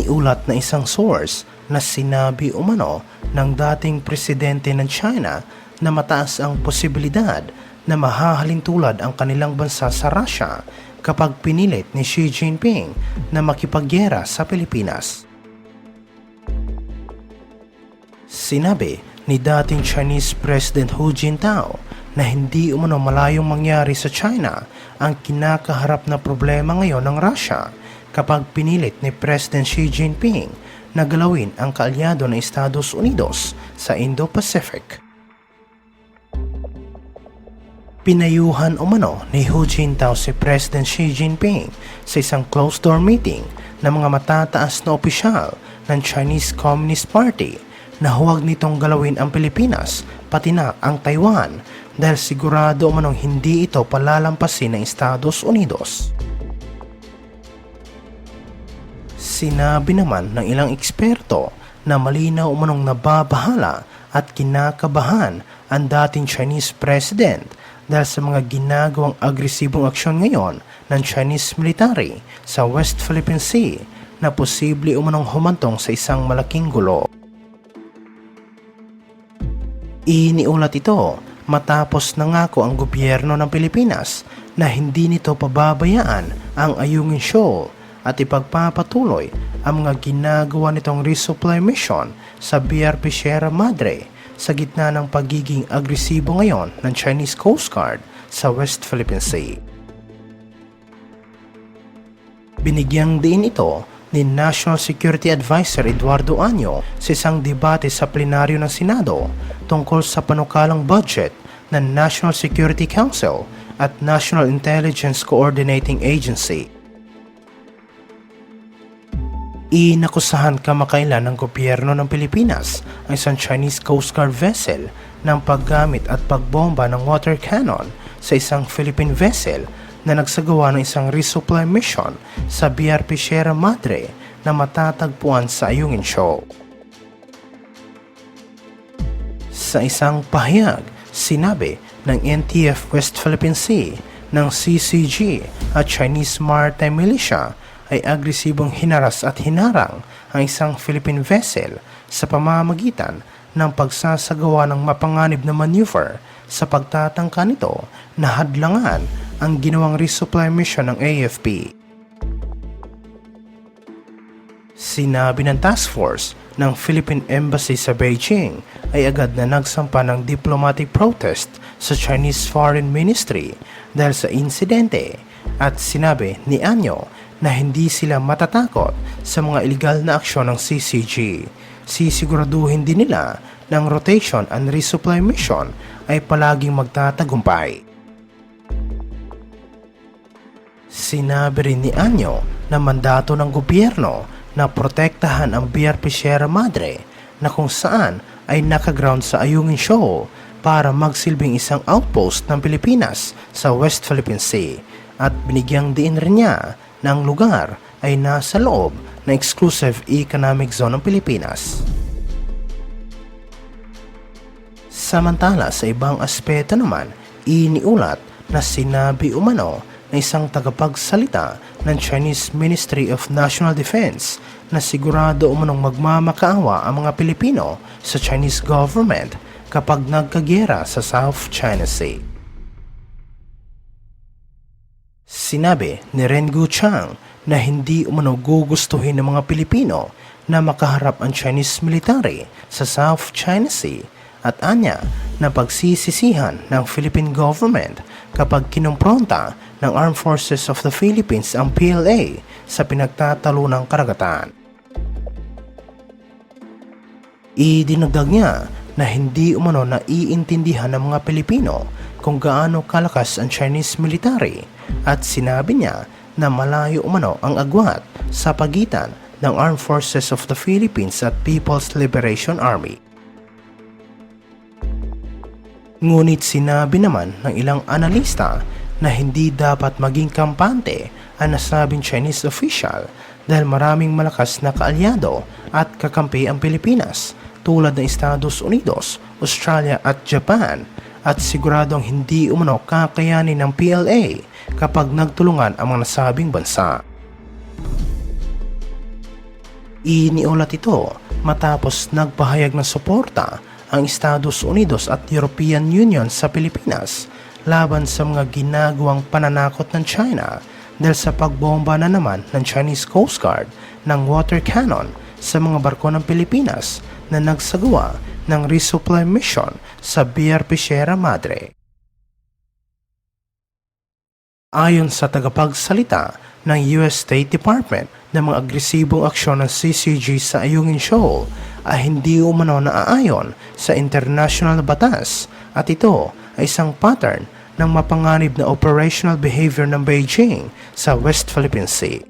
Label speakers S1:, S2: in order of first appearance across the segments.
S1: Iniulat na isang source na sinabi umano ng dating presidente ng China na mataas ang posibilidad na mahahalintulad ang kanilang bansa sa Russia kapag pinilit ni Xi Jinping na makipagyera sa Pilipinas. Sinabi ni dating Chinese President Hu Jintao na hindi umano malayong mangyari sa China ang kinakaharap na problema ngayon ng Russia kapag pinilit ni President Xi Jinping na galawin ang kaalyado ng Estados Unidos sa Indo-Pacific. Pinayuhan umano ni Hu Jintao si President Xi Jinping sa isang closed-door meeting ng mga matataas na opisyal ng Chinese Communist Party na huwag nitong galawin ang Pilipinas pati na ang Taiwan dahil sigurado umanong hindi ito palalampasin ng Estados Unidos. Sinabi naman ng ilang eksperto na malinaw umanong nababahala at kinakabahan ang dating Chinese President dahil sa mga ginagawang agresibong aksyon ngayon ng Chinese military sa West Philippine Sea na posible umanong humantong sa isang malaking gulo. Iniulat ito matapos nangako ang gobyerno ng Pilipinas na hindi nito pababayaan ang Ayungin Shoal at ipagpapatuloy ang mga ginagawa nitong resupply mission sa BRP Sierra Madre sa gitna ng pagiging agresibo ngayon ng Chinese Coast Guard sa West Philippine Sea. Binigyang diin ito ni National Security Advisor Eduardo Año sa isang debate sa plenaryo ng Senado tungkol sa panukalang budget ng National Security Council at National Intelligence Coordinating Agency. Inakusahan kamakailan ng gobyerno ng Pilipinas ang isang Chinese Coast Guard vessel ng paggamit at pagbomba ng water cannon sa isang Philippine vessel na nagsagawa ng isang resupply mission sa BRP Sierra Madre na matatagpuan sa Ayungin Shoal. Sa isang pahayag, sinabi ng NTF West Philippine Sea ng CCG at Chinese Maritime Militia ay agresibong hinaras at hinarang ang isang Philippine vessel sa pamamagitan ng pagsasagawa ng mapanganib na maneuver sa pagtatangka nito na hadlangan ang ginawang resupply mission ng AFP. Sinabi ng task force ng Philippine Embassy sa Beijing ay agad na nagsampa ng diplomatic protest sa Chinese Foreign Ministry dahil sa insidente at sinabi ni Año na hindi sila matatakot sa mga iligal na aksyon ng CCG. Sisiguraduhin din nila na ang rotation and resupply mission ay palaging magtatagumpay. Sinabi rin ni Año na mandato ng gobyerno na protektahan ang BRP Sierra Madre na kung saan ay nakaground sa Ayungin Shoal para magsilbing isang outpost ng Pilipinas sa West Philippine Sea at binigyang diin rin niya na ang lugar ay nasa loob ng exclusive economic zone ng Pilipinas. Samantala sa ibang aspeto naman, iniulat na sinabi umano na isang tagapagsalita ng Chinese Ministry of National Defense na sigurado umanong magmamakaawa ang mga Pilipino sa Chinese government kapag nagkagyera sa South China Sea. Sinabi ni Ren Guochang na hindi umano gugustuhin ng mga Pilipino na makaharap ang Chinese military sa South China Sea at anya na pagsisisihan ng Philippine government kapag kinumpronta ng Armed Forces of the Philippines ang PLA sa pinagtatalunang karagatan. Idinagdag niya na hindi umano naiintindihan ng mga Pilipino kung gaano kalakas ang Chinese military at sinabi niya na malayo umano ang agwat sa pagitan ng Armed Forces of the Philippines at People's Liberation Army. Ngunit sinabi naman ng ilang analista na hindi dapat maging kampante ang nasabing Chinese official dahil maraming malakas na kaalyado at kakampi ang Pilipinas tulad ng Estados Unidos, Australia at Japan at siguradong hindi umano kakayanin ng PLA kapag nagtulungan ang mga nasabing bansa. Iniulat ito matapos nagpahayag ng suporta ang Estados Unidos at European Union sa Pilipinas laban sa mga ginagawang pananakot ng China dahil sa pagbomba na naman ng Chinese Coast Guard ng water cannon sa mga barko ng Pilipinas na nagsagawa ng resupply mission sa BRP Sierra Madre. Ayon sa tagapagsalita ng US State Department, ng mga agresibong aksyon ng CCG sa Ayungin Shoal ay hindi umano naaayon sa international na batas at ito ay isang pattern ng mapanganib na operational behavior ng Beijing sa West Philippine Sea.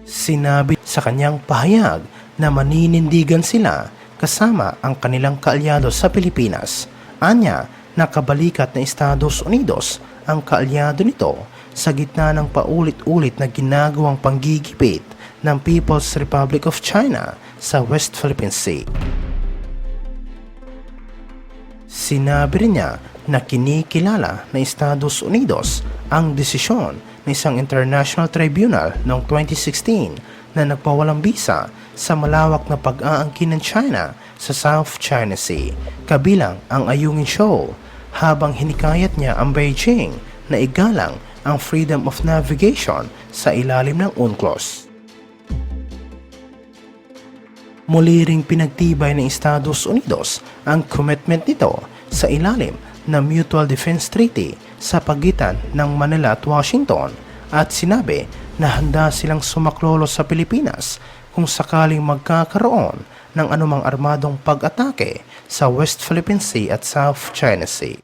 S1: Sinabi sa kanyang pahayag na maninindigan sila kasama ang kanilang kaalyado sa Pilipinas. Anya, nakabalikat na Estados Unidos ang kaalyado nito sa gitna ng paulit-ulit na ginagawang panggigipit ng People's Republic of China sa West Philippine Sea. Sinabi rin niya na kinikilala ng Estados Unidos ang desisyon ng isang international tribunal noong 2016 na nagpawalang bisa sa malawak na pag-aangkin ng China sa South China Sea, kabilang ang Ayungin Shoal, habang hinikayat niya ang Beijing na igalang ang freedom of navigation sa ilalim ng UNCLOS. Muli ring pinagtibay ng Estados Unidos ang commitment nito sa ilalim ng Mutual Defense Treaty sa pagitan ng Manila at Washington at sinabi na handa silang sumaklolo sa Pilipinas kung sakaling magkakaroon ng anumang armadong pag-atake sa West Philippine Sea at South China Sea.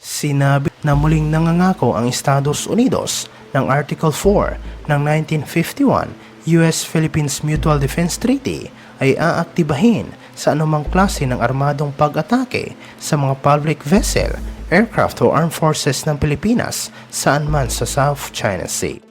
S1: Sinabi na muling nangangako ang Estados Unidos ng Article 4 ng 1951 US-Philippines Mutual Defense Treaty ay aaktibahin sa anumang klase ng armadong pag-atake sa mga public vessel, aircraft o armed forces ng Pilipinas saan man sa South China Sea.